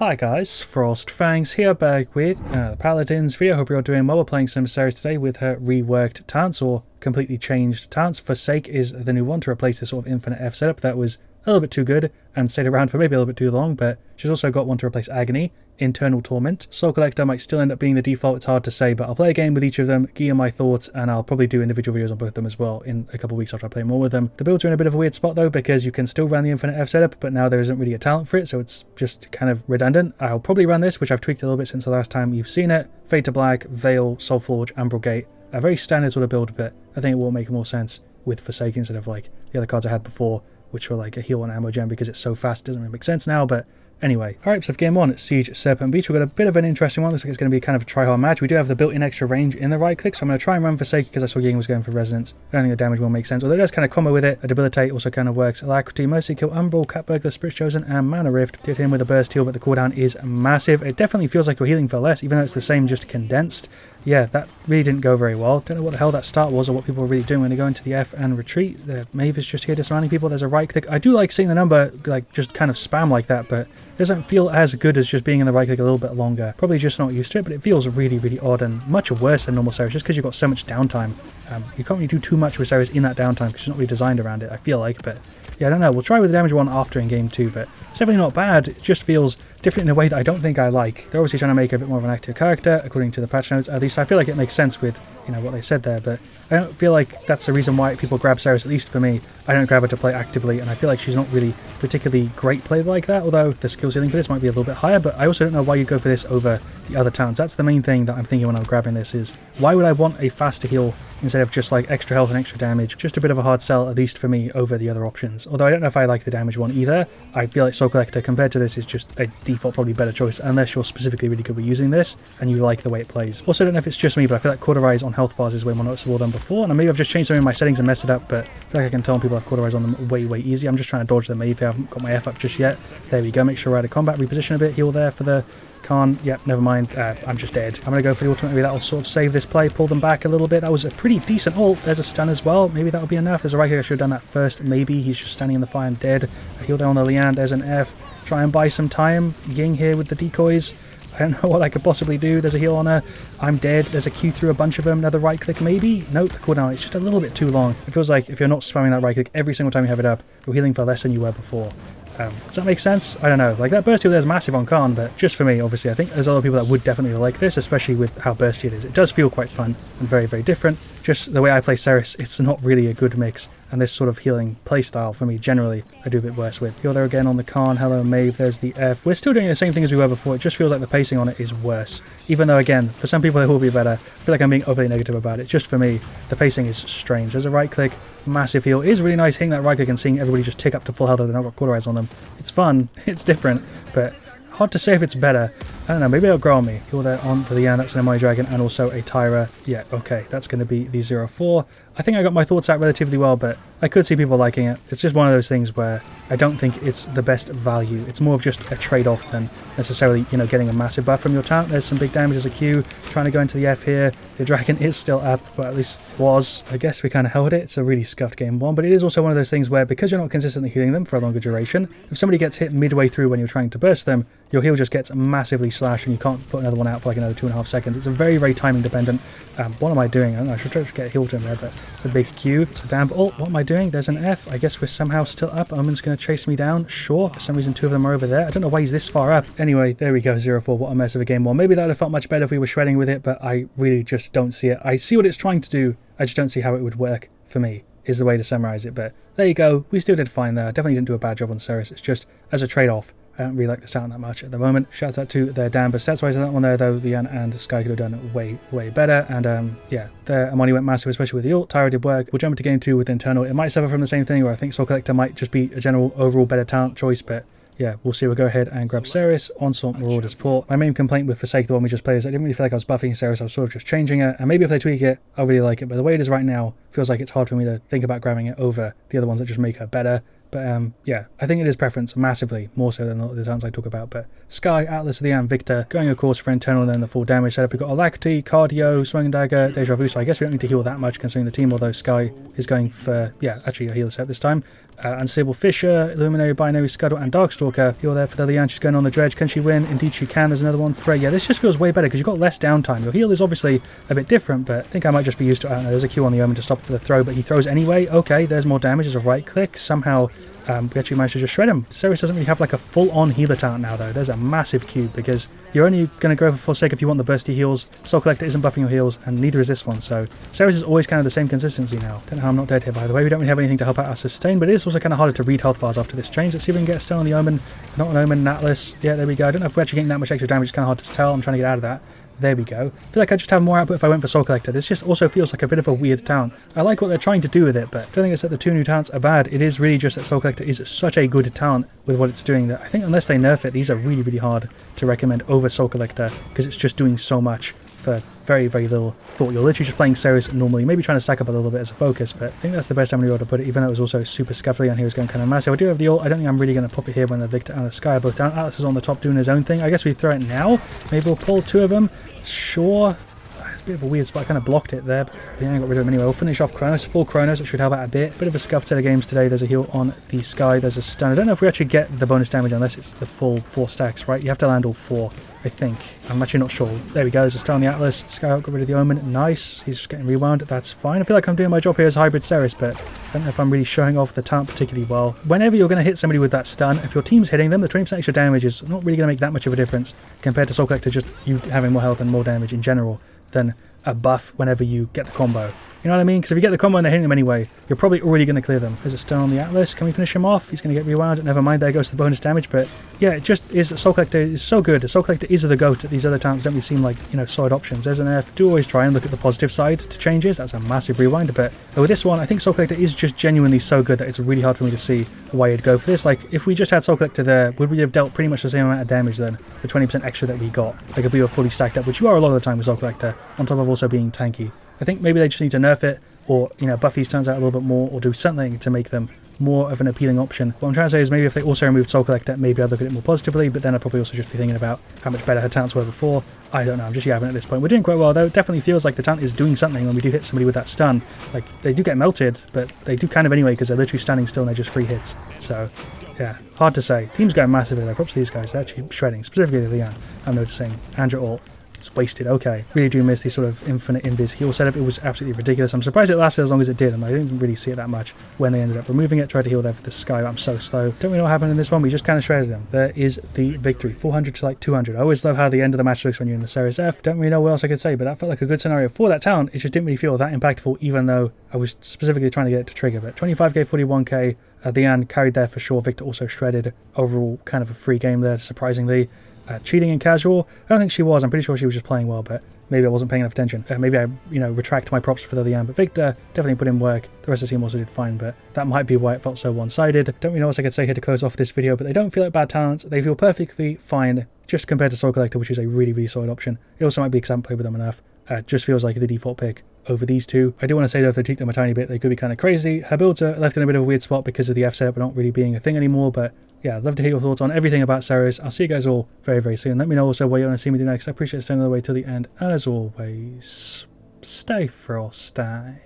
Hi guys, FrostFangs here, back with the Paladins video. Hope you're all doing well. We're playing some Seris today with her reworked talents, or completely changed talents. Forsake is the new one to replace the sort of infinite F setup that was a little bit too good and stayed around for maybe a little bit too long, but she's also got one to replace Agony, Internal Torment. Soul Collector might still end up being the default, it's hard to say, but I'll play a game with each of them, give you my thoughts, and I'll probably do individual videos on both of them as well in a couple of weeks after I play more with them. The builds are in a bit of a weird spot though, because you can still run the infinite F setup, but now there isn't really a talent for it, so it's just kind of redundant. I'll probably run this, which I've tweaked a little bit since the last time you've seen it. Fade to Black, Veil, Soulforge, Umbral Gate. A very standard sort of build, but I think it will make more sense with Forsake instead of like the other cards I had before, which were like a heal and ammo gem because it's so fast. It doesn't really make sense now, but anyway. Alright, so for game 1, it's Siege Serpent Beach. We've got a bit of an interesting one. Looks like it's going to be kind of a try-hard match. We do have the built-in extra range in the right click, so I'm going to try and run Forsake because I saw Ying was going for Resonance. I don't think the damage will make sense, although it does kind of combo with it. A Debilitate also kind of works. Alacrity, Mercy Kill, Umbral, Cat Burglar, Spirit Chosen, and Mana Rift. Did him with a burst heal, but the cooldown is massive. It definitely feels like you're healing for less, even though it's the same, just condensed. Yeah, that really didn't go very well. Don't know what the hell that start was or what people were really doing when they go into the F and retreat. The Maeve is just here dismounting people. There's a right click. I do like seeing the number like just kind of spam like that, but it doesn't feel as good as just being in the right click a little bit longer. Probably just not used to it, but it feels really, really odd and much worse than normal Seris just because you've got so much downtime. You can't really do too much with Seris in that downtime because she's not really designed around it, I feel like, but yeah, I don't know. We'll try with the damage one after in game 2, but it's definitely not bad. It just feels different in a way that I don't think I like. They're obviously trying to make her a bit more of an active character, according to the patch notes. At least I feel like it makes sense with, you know, what they said there, but I don't feel like that's the reason why people grab Seris, at least for me. I don't grab her to play actively, and I feel like she's not really particularly great played like that, although the skill ceiling for this might be a little bit higher, but I also don't know why you go for this over the other talents. That's the main thing that I'm thinking when I'm grabbing this is, why would I want a faster heal instead of just like extra health and extra damage? Just a bit of a hard sell, at least for me, over the other options. Although I don't know if I like the damage one either. I feel like Soul Collector compared to this is just a default, probably better choice, unless you're specifically really good with using this and you like the way it plays. Also, I don't know if it's just me, but I feel like Cauterize on health bars is way more noticeable than before, and maybe I've just changed some of my settings and messed it up, but I feel like I can tell when people have Cauterize on them way easier. I'm just trying to dodge the Maeve here. I haven't got my F up just yet. There we go. Make sure we're out of combat. Reposition a bit. Heal there for the Khan. Yep, never mind. I'm just dead. I'm going to go for the ultimate. Maybe that'll sort of save this play, pull them back a little bit. That was a pretty decent ult. There's a stun as well. Maybe that'll be enough. There's a right here. I should have done that first. Maybe he's just standing in the fire and dead. A heal down on the Lian. There's an F. Try and buy some time. Ying here with the decoys. I don't know what I could possibly do. There's a heal on her. I'm dead. There's a Q through a bunch of them. Another right click maybe? Nope, the cooldown. It's just a little bit too long. It feels like if you're not spamming that right click every single time you have it up, you're healing for less than you were before. Does that make sense? I don't know. Like that burst heal there is massive on Khan, but just for me, obviously, I think there's other people that would definitely like this, especially with how bursty it is. It does feel quite fun and very different. Just the way I play Seris, it's not really a good mix, and this sort of healing playstyle for me generally I do a bit worse with. Heal there again on the Khan. Hello Maeve, there's the F. We're still doing the same thing as we were before. It just feels like the pacing on it is worse. Even though, again, for some people it will be better. I feel like I'm being overly negative about it. Just for me, the pacing is strange. There's a right click, massive heal. It is really nice hitting that right click and seeing everybody just tick up to full health if they've not got Cauterize on them. It's fun, it's different, but hard to say if it's better. I don't know, maybe it'll grow on me. Heal there onto the Yan, that's an MI Dragon, and also a Tyra. Yeah, okay, that's going to be the 0-4. I think I got my thoughts out relatively well, but I could see people liking it. It's just one of those things where I don't think it's the best value. It's more of just a trade-off than necessarily, you know, getting a massive buff from your talent. There's some big damage as a Q, trying to go into the F here. The Dragon is still up, but at least was. I guess we kind of held it. It's a really scuffed game 1, but it is also one of those things where, because you're not consistently healing them for a longer duration, if somebody gets hit midway through when you're trying to burst them, your heal just gets massively slashed and you can't put another one out for like another 2.5 seconds. It's a very timing dependent. What am I doing? I don't know, I should try to get a heal to him there, but it's a big Q. It's a damn ult. What am I doing? There's an F. I guess we're somehow still up. Omen's going to chase me down. Sure, for some reason 2 of them are over there. I don't know why he's this far up. Anyway, there we go, 0-4. What a mess of a game 1. Maybe that would have felt much better if we were shredding with it, but I really just don't see it. I see what it's trying to do. I just don't see how it would work for me, is the way to summarize it. But there you go. We still did fine there. I definitely didn't do a bad job on Seris. It's just as a trade-off. I don't really like the sound that much at the moment. Shout out to their Dan, but stats-wise on that one there, though, Lian and Sky could have done way better. And yeah, their Amani went massive, especially with the ult. Tyra did work. We'll jump into game 2 with Internal. It might suffer from the same thing, where I think Soul Collector might just be a general overall better talent choice, but yeah, we'll see. We'll go ahead and grab Seris, Onslaught, Marauder support. My main complaint with Forsake, the one we just played, is I didn't really feel like I was buffing Seris. I was sort of just changing it, and maybe if they tweak it, I'll really like it. But the way it is right now, feels like it's hard for me to think about grabbing it over the other ones that just make her better. But yeah, I think it is preference massively, more so than the talents I talk about. But Sky, Atlas, Lian, Victor, going of course for Internal and then the full damage setup. We've got Alacrity, Cardio, Swing and Dagger, Deja Vu, so I guess we don't need to heal that much considering the team, although Sky is going for, yeah, actually a healer setup this time. Unstable Fisher, Illuminary, Binary, Scuttle, and Darkstalker. Heal there for the Lian. She's going on the Dredge. Can she win? Indeed she can. There's another one. Frey. Yeah, this just feels way better because you've got less downtime. Your heal is obviously a bit different, but I think I might just be used to it. I don't know, there's a Q on the Omen to stop for the throw, but he throws anyway. Okay, there's more damage as a right click. Somehow we actually managed to just shred him. Seris doesn't really have like a full-on healer talent now though. There's a massive cube because you're only going to go for Forsake if you want the bursty heals. Soul Collector isn't buffing your heals, and neither is this one, so Seris is always kind of the same consistency now. Don't know how I'm not dead here, by the way. We don't really have anything to help out our sustain, but it is also kind of harder to read health bars after this change. Let's see if we can get a stun on the Omen. Not an Omen, an Atlas. Yeah, there we go. I don't know if we're actually getting that much extra damage. It's kind of hard to tell. I'm trying to get out of that. There we go. I feel like I just have more output if I went for Soul Collector. This just also feels like a bit of a weird talent. I like what they're trying to do with it, but I don't think it's that the two new talents are bad. It is really just that Soul Collector is such a good talent with what it's doing that I think unless they nerf it, these are really, really hard to recommend over Soul Collector because it's just doing so much for very, very little thought. You're literally just playing Seris normally, maybe trying to stack up a little bit as a focus, but I think that's the best I'm going to be able to put it, even though it was also super scuffly and he was going kind of massive. I do have the ult. I don't think I'm really going to pop it here when the Victor and the Sky are both down. Atlas is on the top doing his own thing. I guess we throw it now. Maybe we'll pull two of them. Sure. It's a bit of a weird spot. I kind of blocked it there, but yeah, I got rid of him anyway. We'll finish off Kronos. Full Kronos. It should help out a bit. Bit of a scuffed set of games today. There's a heal on the Sky. There's a stun. I don't know if we actually get the bonus damage unless it's the full 4 stacks, right? You have to land all 4, I think. I'm actually not sure. There we go. There's a stun on the Atlas. Sky got rid of the Omen. Nice. He's just getting rewound. That's fine. I feel like I'm doing my job here as hybrid Seris, but I don't know if I'm really showing off the talent particularly well. Whenever you're going to hit somebody with that stun, if your team's hitting them, the 20% extra damage is not really going to make that much of a difference compared to Soul Collector just you having more health and more damage in general than a buff whenever you get the combo. You know what I mean? Because if you get the combo and they're hitting them anyway, you're probably already going to clear them. There's a stun on the Atlas. Can we finish him off? He's going to get rewound. Never mind, there goes the bonus damage. But yeah, it just is that Soul Collector is so good. The Soul Collector is the GOAT. These other talents don't really seem like, you know, solid options. There's an F. Do always try and look at the positive side to changes. That's a massive rewind. But with this one, I think Soul Collector is just genuinely so good that it's really hard for me to see why you'd go for this. Like, if we just had Soul Collector there, would we have dealt pretty much the same amount of damage then? The 20% extra that we got. Like, if we were fully stacked up, which you are a lot of the time with Soul Collector, on top of also being tanky. I think maybe they just need to nerf it, or, you know, buff these turns out a little bit more, or do something to make them more of an appealing option. What I'm trying to say is maybe if they also removed Soul Collector, maybe I'd look at it more positively, but then I'd probably also just be thinking about how much better her talents were before. I don't know, I'm just yapping at this point. We're doing quite well though. It definitely feels like the talent is doing something when we do hit somebody with that stun. Like, they do get melted, but they do kind of anyway because they're literally standing still and they're just free hits. So, yeah, hard to say. Team's going massively though. Props to these guys. They're actually shredding, specifically the Lian, I'm noticing. Andrew ult. It's wasted. Okay. Really do miss this sort of infinite invis heal setup. It was absolutely ridiculous. I'm surprised it lasted as long as it did, and I didn't really see it that much when they ended up removing it. Tried to heal there for the Sky, but I'm so slow. Don't really know what happened in this one. We just kind of shredded them. There is the victory. 400 to like 200. I always love how the end of the match looks when you're in the Series F. Don't really know what else I could say, but that felt like a good scenario for that talent. It just didn't really feel that impactful, even though I was specifically trying to get it to trigger. But 25k, 41k. Lian carried there for sure. Victor also shredded. Overall, kind of a free game there, surprisingly. Cheating in casual? I don't think she was. I'm pretty sure she was just playing well, but maybe I wasn't paying enough attention. Maybe I, retract my props for the Lian, but Victor definitely put in work. The rest of the team also did fine, but that might be why it felt so one-sided. Don't really know what I could say here to close off this video, but they don't feel like bad talents. They feel perfectly fine, just compared to Soul Collector, which is a really, really solid option. It also might be because I haven't played with them enough. Just feels like the default pick over these two. I do want to say though, if they tweak them a tiny bit, they could be kind of crazy. Her builds are left in a bit of a weird spot because of the F setup not really being a thing anymore, but yeah, I'd love to hear your thoughts on everything about Seris. I'll see you guys all very, very soon. Let me know also what you want to see me do next. I appreciate staying all the way till the end, and as always, stay frosty.